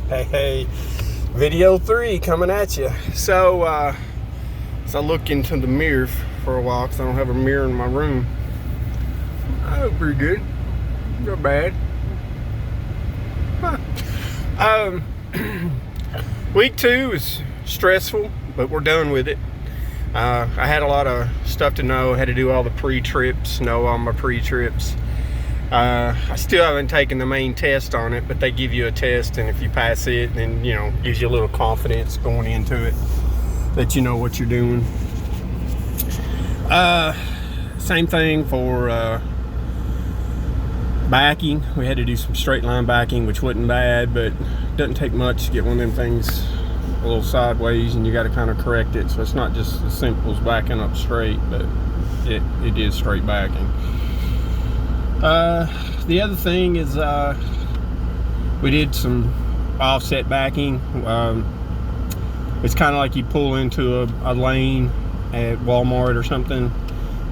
Hey, video 3 coming at you. So as I look into the mirror for a while, because I don't have a mirror in my room, I look pretty good. Not bad. Huh. Week 2 is stressful, but we're done with it. I had a lot of stuff to know. I had to do all the pre-trips, know all my pre-trips. I still haven't taken the main test on it, but they give you a test, and if you pass it, then gives you a little confidence going into it that you know what you're doing. Same thing for backing. We had to do some straight line backing, which wasn't bad, but it doesn't take much to get one of them things a little sideways, and you got to kind of correct it. So it's not just as simple as backing up straight, but it is straight backing. The other thing is we did some offset backing. It's kind of like you pull into a lane at Walmart or something,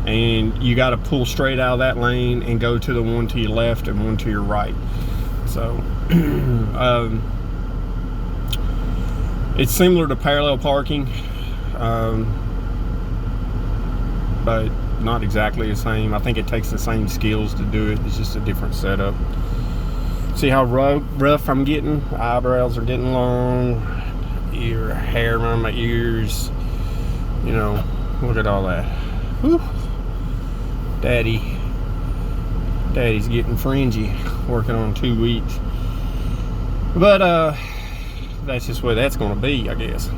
and you got to pull straight out of that lane and go to the one to your left and one to your right. So it's similar to parallel parking, but not exactly the same. I think it takes the same skills to do it. It's just a different setup. See how rough I'm getting? Eyebrows are getting long. Hair around my ears. Look at all that. Whew. Daddy's getting fringy. Working on 2 weeks. But that's just where that's going to be, I guess.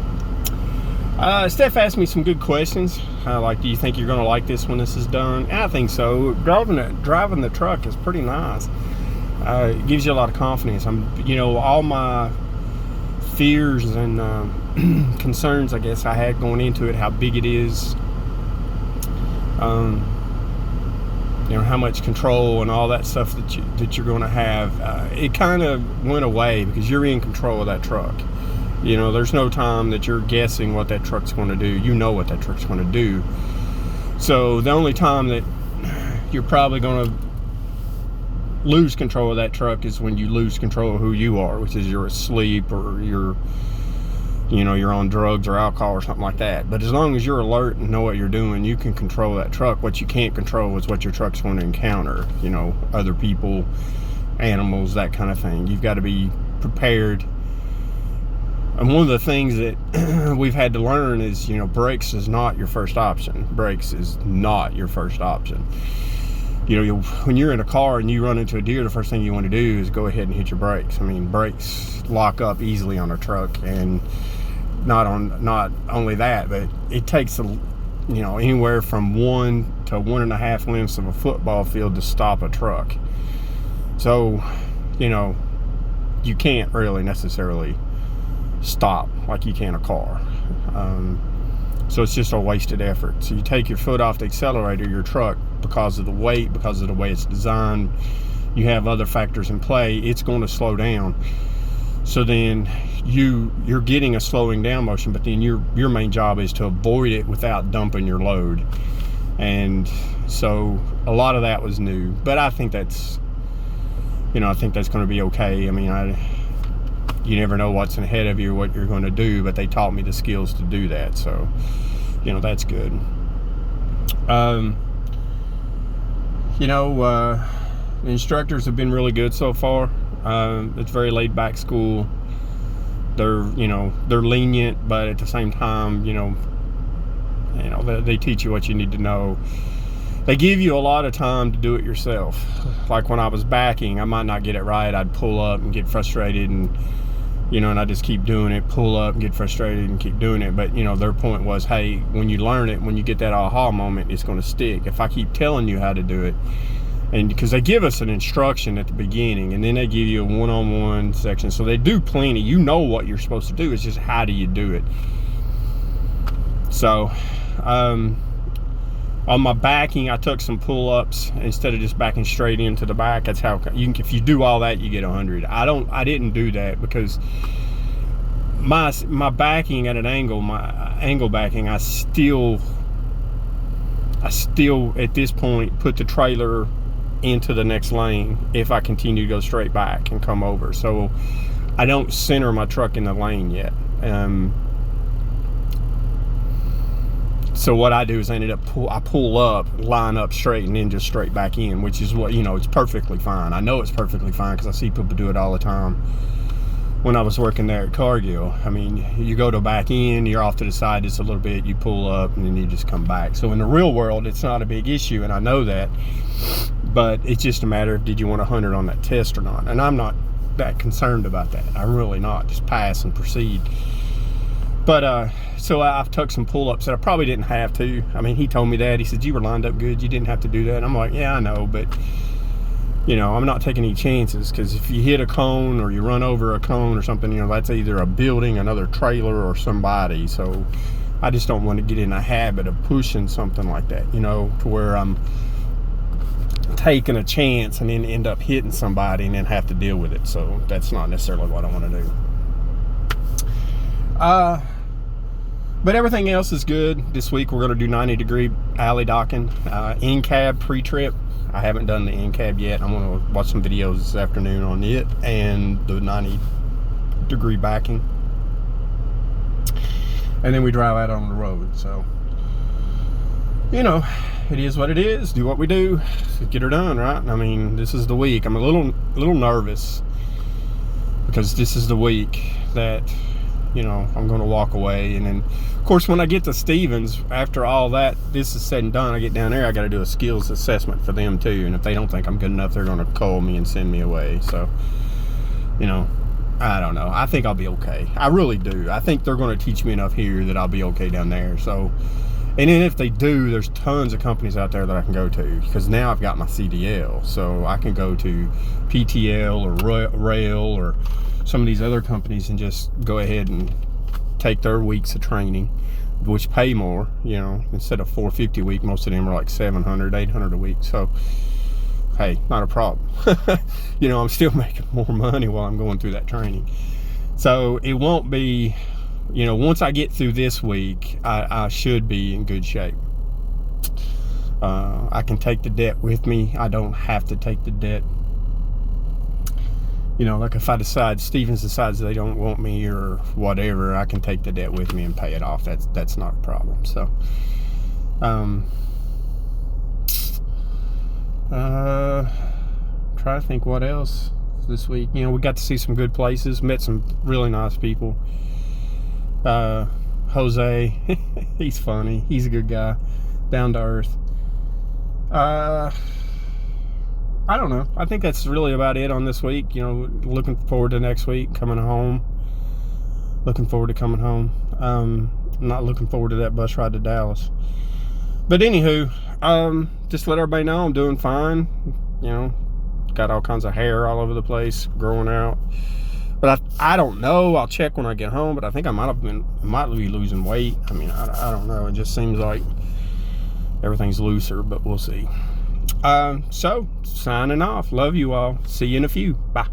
Steph asked me some good questions. Like, do you think you're going to like this when this is done? And I think so. Driving the truck is pretty nice. It gives you a lot of confidence. All my fears and concerns, I guess, I had going into it, how big it is, how much control and all that stuff that you're going to have. It kind of went away because you're in control of that truck. There's no time that you're guessing what that truck's going to do. You know what that truck's going to do. So the only time that you're probably going to lose control of that truck is when you lose control of who you are, which is you're asleep or you're on drugs or alcohol or something like that. But as long as you're alert and know what you're doing, you can control that truck. What you can't control is what your truck's going to encounter. Other people, animals, that kind of thing. You've got to be prepared. And one of the things that we've had to learn is, brakes is not your first option. Brakes is not your first option. When you're in a car and you run into a deer, the first thing you want to do is go ahead and hit your brakes. Brakes lock up easily on a truck, and not only that, but it takes anywhere from 1 to 1.5 lengths of a football field to stop a truck. So, you can't really necessarily stop like you can a car. So it's just a wasted effort. So you take your foot off the accelerator, your truck, because of the weight, because of the way it's designed, you have other factors in play, it's going to slow down. So then you're getting a slowing down motion, but then your main job is to avoid it without dumping your load. And so a lot of that was new, but I think that's going to be okay. You never know what's ahead of you or what you're going to do, but they taught me the skills to do that. So, that's good. The instructors have been really good so far. It's very laid back school. They're lenient, but at the same time, they teach you what you need to know. They give you a lot of time to do it yourself. Like when I was backing, I might not get it right. I'd pull up and get frustrated, and I just keep doing it, pull up and get frustrated and keep doing it. But, their point was, hey, when you learn it, when you get that aha moment, it's going to stick. If I keep telling you how to do it, and because they give us an instruction at the beginning, and then they give you a one-on-one section. So they do plenty. You know what you're supposed to do. It's just how do you do it? So, on my backing, I took some pull-ups instead of just backing straight into the back. That's how if you do all that, you get 100. I didn't do that because my backing at an angle, my angle backing, I still at this point put the trailer into the next lane if I continue to go straight back and come over. So I don't center my truck in the lane yet. So what I do is I pull up, line up straight, and then just straight back in, which is what, it's perfectly fine. I know it's perfectly fine because I see people do it all the time. When I was working there at Cargill, I mean, you go to back in, you're off to the side just a little bit, you pull up, and then you just come back. So in the real world, it's not a big issue, and I know that. But it's just a matter of, did you want 100 on that test or not? And I'm not that concerned about that. I'm really not. Just pass and proceed. But so I've took some pull-ups that I probably didn't have to. I mean, he told me that. He said, you were lined up good. You didn't have to do that. And I'm like, yeah, I know. But, I'm not taking any chances, because if you hit a cone or you run over a cone or something, that's either a building, another trailer, or somebody. So I just don't want to get in a habit of pushing something like that, to where I'm taking a chance and then end up hitting somebody and then have to deal with it. So that's not necessarily what I want to do. But everything else is good. This week we're going to do 90-degree alley docking, in-cab pre-trip. I haven't done the in-cab yet. I'm going to watch some videos this afternoon on it and the 90-degree backing. And then we drive out on the road. So, it is what it is. Do what we do. Get her done, right? I mean, this is the week. I'm a little nervous because this is the week that I'm going to walk away. And then, of course, when I get to Stevens, after all that, this is said and done, I get down there, I got to do a skills assessment for them too. And if they don't think I'm good enough, they're going to call me and send me away. So, I don't know. I think I'll be okay. I really do. I think they're going to teach me enough here that I'll be okay down there. So, and then if they do, there's tons of companies out there that I can go to, because now I've got my CDL. So I can go to PTL or Rail or some of these other companies and just go ahead and take their weeks of training, which pay more, instead of $450 a week, most of them are like $700, $800 a week. So, hey, not a problem. I'm still making more money while I'm going through that training. So it won't be, once I get through this week, I should be in good shape. I can take the debt with me. I don't have to take the debt. Like if Stevens decides they don't want me or whatever, I can take the debt with me and pay it off. That's not a problem. So, try to think what else this week. We got to see some good places, met some really nice people. Jose, he's funny. He's a good guy, down to earth. I don't know. I think that's really about it on this week. Looking forward to next week, coming home. Looking forward to coming home. Not looking forward to that bus ride to Dallas. But anywho, just let everybody know I'm doing fine. Got all kinds of hair all over the place, growing out. But I don't know. I'll check when I get home. But I think I might be losing weight. I mean, I don't know. It just seems like everything's looser, but we'll see. So, signing off. Love you all. See you in a few. Bye.